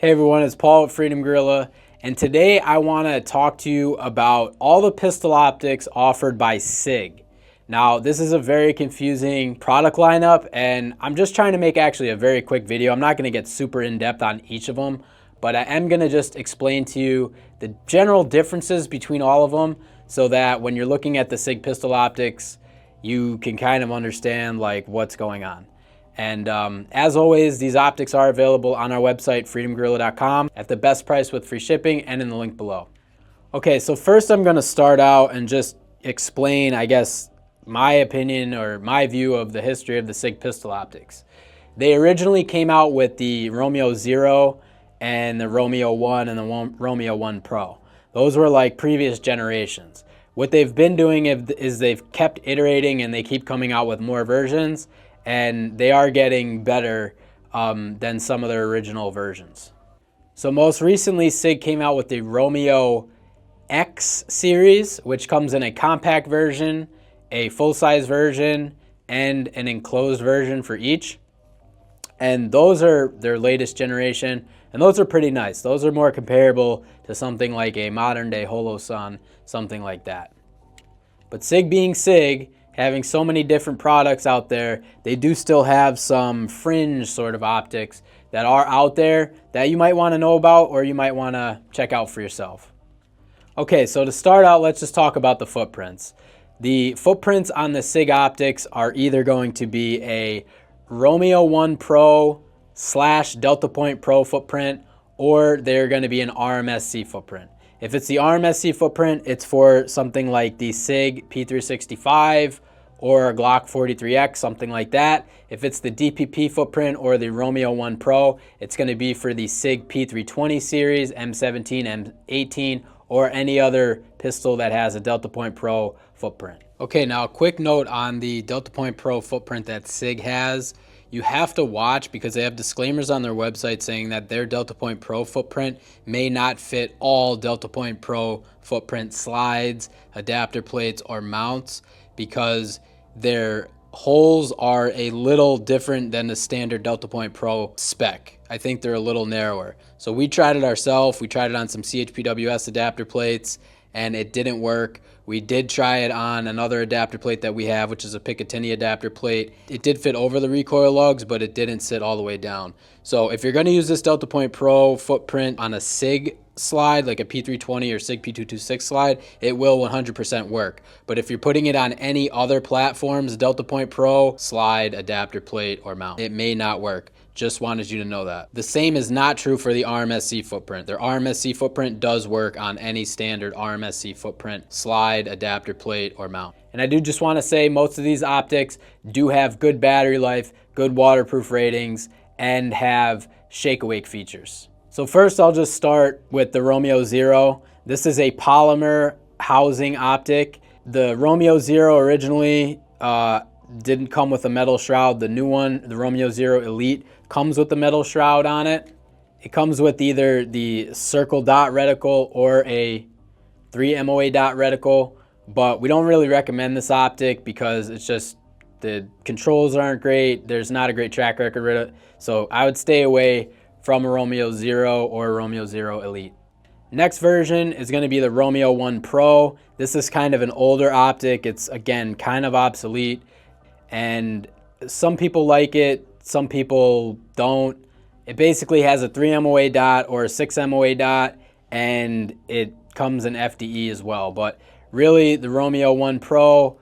Hey everyone, it's Paul at Freedom Gorilla, and today I want to talk to you about all the pistol optics offered by SIG. Now, this is a very confusing product lineup, and I'm just trying to make actually a very quick video. I'm not going to get super in-depth on each of them, but I am going to just explain to you the general differences between all of them so that when you're looking at the SIG pistol optics, you can kind of understand like what's going on. And as always, these optics are available on our website, freedomgorilla.com, at the best price with free shipping and in the link below. Okay, so first I'm going to start out and just explain, I guess, my opinion or my view of the history of the SIG pistol optics. They originally came out with the Romeo Zero and the Romeo 1 and the Romeo 1 Pro. Those were like previous generations. What they've been doing is they've kept iterating and they keep coming out with more versions, and they are getting better than some of their original versions. So most recently, SIG came out with the Romeo X series, which comes in a compact version, a full-size version, and an enclosed version for each. And those are their latest generation, and those are pretty nice. Those are more comparable to something like a modern-day Holosun, something like that. But SIG being SIG, having so many different products out there, they do still have some fringe sort of optics that are out there that you might want to know about or you might want to check out for yourself. Okay, so to start out, let's just talk about the footprints. The footprints on the SIG optics are either going to be a Romeo 1 Pro / Delta Point Pro footprint, or they're going to be an RMSC footprint. If it's the RMSC footprint, it's for something like the SIG P365 or a Glock 43X, something like that. If it's the DPP footprint or the Romeo 1 Pro, it's going to be for the SIG P320 series, M17, M18, or any other pistol that has a Delta Point Pro footprint. Okay, now a quick note on the Delta Point Pro footprint that SIG has. You have to watch because they have disclaimers on their website saying that their Delta Point Pro footprint may not fit all Delta Point Pro footprint slides, adapter plates, or mounts because their holes are a little different than the standard Delta Point Pro spec. I think they're a little narrower. So we tried it ourselves. We tried it on some CHPWS adapter plates and it didn't work. We did try it on another adapter plate that we have, which is a Picatinny adapter plate. It did fit over the recoil lugs, but it didn't sit all the way down. So if you're going to use this Delta Point Pro footprint on a SIG slide, like a P320 or SIG P226 slide, it will 100% work. But if you're putting it on any other platforms, Delta Point Pro slide, adapter plate, or mount, it may not work. Just wanted you to know that. The same is not true for the RMSC footprint. Their RMSC footprint does work on any standard RMSC footprint, slide, adapter plate, or mount. And I do just want to say most of these optics do have good battery life, good waterproof ratings, and have shake-awake features. So first I'll just start with the Romeo Zero. This is a polymer housing optic. The Romeo Zero originally didn't come with a metal shroud. The new one, the Romeo Zero Elite, comes with a metal shroud on it. It comes with either the circle dot reticle or a 3 MOA dot reticle, but we don't really recommend this optic because it's just the controls aren't great. There's not a great track record with it. So I would stay away from a Romeo Zero or a Romeo Zero Elite. Next version is going to be the Romeo 1 Pro. This is kind of an older optic. It's again kind of obsolete, and some people like it, some people don't. It basically has a 3 MOA dot or a 6 MOA dot, and it comes in FDE as well. But really, the Romeo 1 Pro,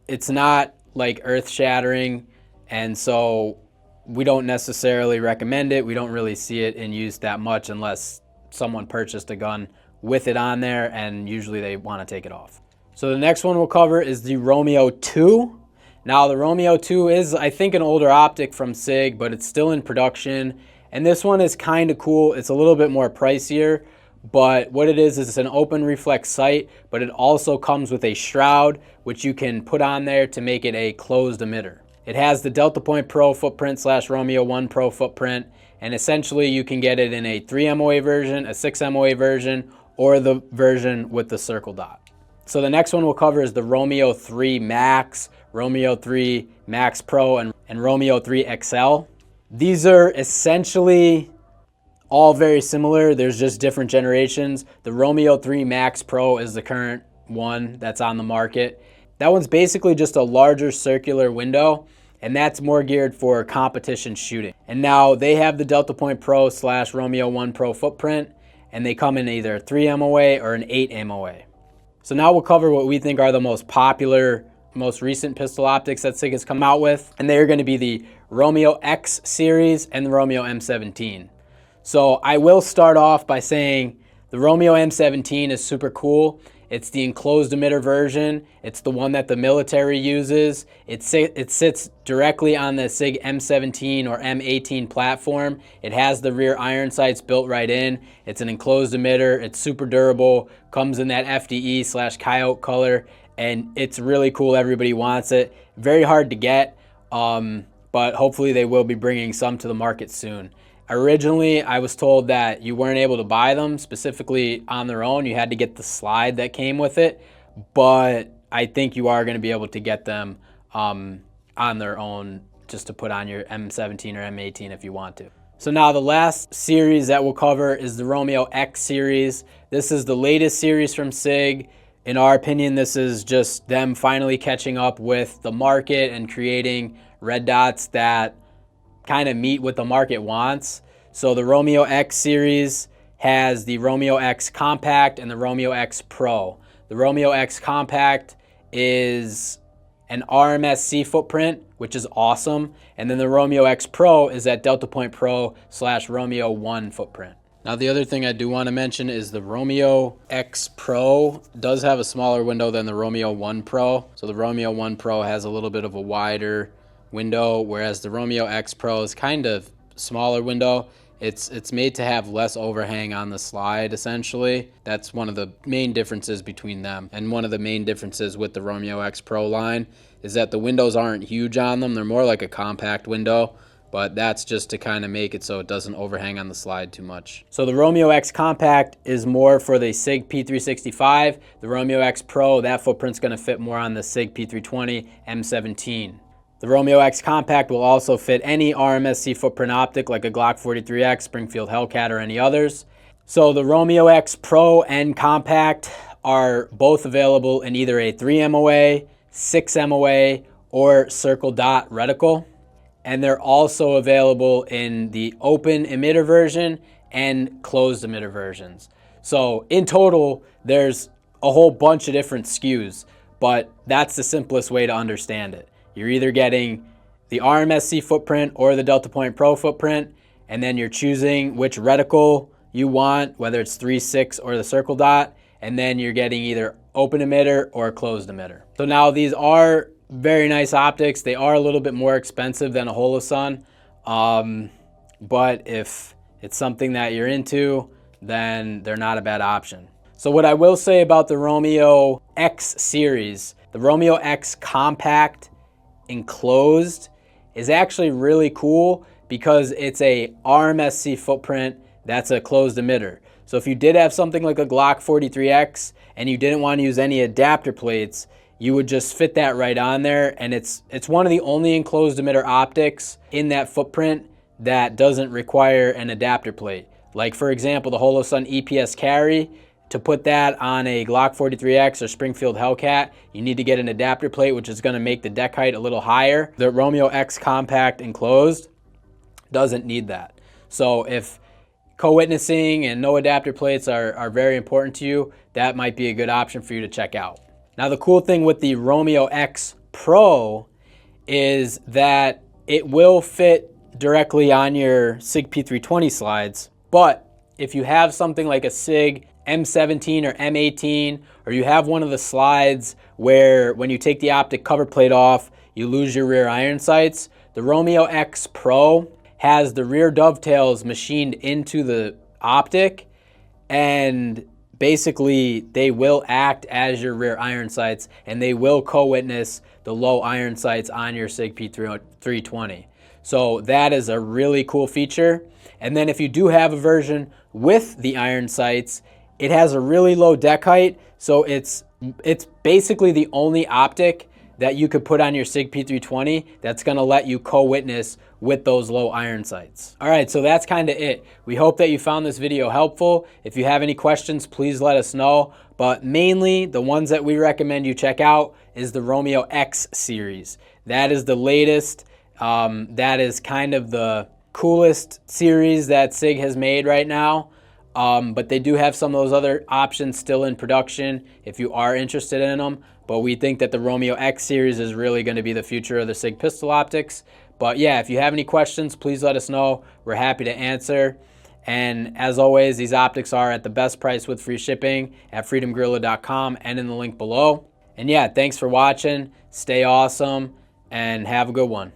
it's not like earth-shattering, and so we don't necessarily recommend it. We don't really see it in use that much unless someone purchased a gun with it on there, and usually they want to take it off. So the next one we'll cover is the Romeo 2. Now the Romeo 2 is, I think, an older optic from SIG, but it's still in production. And this one is kind of cool. It's a little bit more pricier, but what it is it's an open reflex sight, but it also comes with a shroud, which you can put on there to make it a closed emitter. It has the Delta Point Pro footprint / Romeo 1 Pro footprint, and essentially you can get it in a 3 MOA version, a 6 MOA version, or the version with the circle dot. So the next one we'll cover is the Romeo 3 Max, Romeo 3 Max Pro, and Romeo 3 XL. These are essentially all very similar. There's just different generations. The Romeo 3 Max Pro is the current one that's on the market. That one's basically just a larger circular window, and that's more geared for competition shooting. And now they have the Delta Point Pro / Romeo 1 Pro footprint, and they come in either a 3 MOA or an 8 MOA. So now we'll cover what we think are the most popular, most recent pistol optics that SIG has come out with, and they're going to be the Romeo X series and the Romeo M17. So I will start off by saying the Romeo M17 is super cool. It's the enclosed emitter version. It's the one that the military uses. It sits directly on the SIG M17 or M18 platform. It has the rear iron sights built right in. It's an enclosed emitter. It's super durable. Comes in that FDE / coyote color, and it's really cool. Everybody wants it. Very hard to get, but hopefully they will be bringing some to the market soon. Originally, I was told that you weren't able to buy them specifically on their own. You had to get the slide that came with it, but I think you are going to be able to get them on their own just to put on your M17 or M18 if you want to. So now the last series that we'll cover is the Romeo X series. This is the latest series from SIG. In our opinion, this is just them finally catching up with the market and creating red dots that kind of meet what the market wants. So the Romeo X series has the Romeo X Compact and the Romeo X Pro. The Romeo X Compact is an RMSC footprint, which is awesome. And then the Romeo X Pro is that Delta Point Pro / Romeo 1 footprint. Now the other thing I do want to mention is the Romeo X Pro does have a smaller window than the Romeo 1 Pro. So the Romeo 1 Pro has a little bit of a wider window, whereas the Romeo X Pro is kind of smaller window. It's made to have less overhang on the slide, essentially. That's one of the main differences between them. And one of the main differences with the Romeo X Pro line is that the windows aren't huge on them. They're more like a compact window, but that's just to kind of make it so it doesn't overhang on the slide too much. So the Romeo X Compact is more for the SIG P365. The Romeo X Pro, that footprint's going to fit more on the SIG P320 M17. The Romeo X Compact will also fit any RMSC footprint optic like a Glock 43X, Springfield Hellcat, or any others. So the Romeo X Pro and Compact are both available in either a 3 MOA, 6 MOA, or circle dot reticle. And they're also available in the open emitter version and closed emitter versions. So in total, there's a whole bunch of different SKUs, but that's the simplest way to understand it. You're either getting the RMSC footprint or the Delta Point Pro footprint, and then you're choosing which reticle you want, whether it's 3.6 or the circle dot, and then you're getting either open emitter or closed emitter. So now these are very nice optics. They are a little bit more expensive than a Holosun, but if it's something that you're into, then they're not a bad option. So what I will say about the Romeo X series, the Romeo X Compact enclosed is actually really cool because it's a RMSC footprint that's a closed emitter. So if you did have something like a Glock 43X and you didn't want to use any adapter plates, you would just fit that right on there, and it's one of the only enclosed emitter optics in that footprint that doesn't require an adapter plate. Like for example, the Holosun EPS Carry, to put that on a Glock 43X or Springfield Hellcat, you need to get an adapter plate, which is going to make the deck height a little higher. The Romeo X Compact enclosed doesn't need that. So if co-witnessing and no adapter plates are very important to you, that might be a good option for you to check out. Now the cool thing with the Romeo X Pro is that it will fit directly on your SIG P320 slides, but if you have something like a SIG M17 or M18, or you have one of the slides where when you take the optic cover plate off, you lose your rear iron sights, the Romeo X Pro has the rear dovetails machined into the optic, and basically they will act as your rear iron sights, and they will co-witness the low iron sights on your SIG P320. So that is a really cool feature. And then if you do have a version with the iron sights, it has a really low deck height, so it's basically the only optic that you could put on your SIG P320 that's gonna let you co-witness with those low iron sights. All right, so that's kind of it. We hope that you found this video helpful. If you have any questions, please let us know. But mainly, the ones that we recommend you check out is the Romeo X series. That is the latest. That is kind of the coolest series that SIG has made right now. But they do have some of those other options still in production if you are interested in them. But we think that the Romeo X series is really going to be the future of the SIG pistol optics. But yeah, if you have any questions, please let us know. We're happy to answer. And as always, these optics are at the best price with free shipping at freedomgorilla.com and in the link below. And yeah, thanks for watching. Stay awesome and have a good one.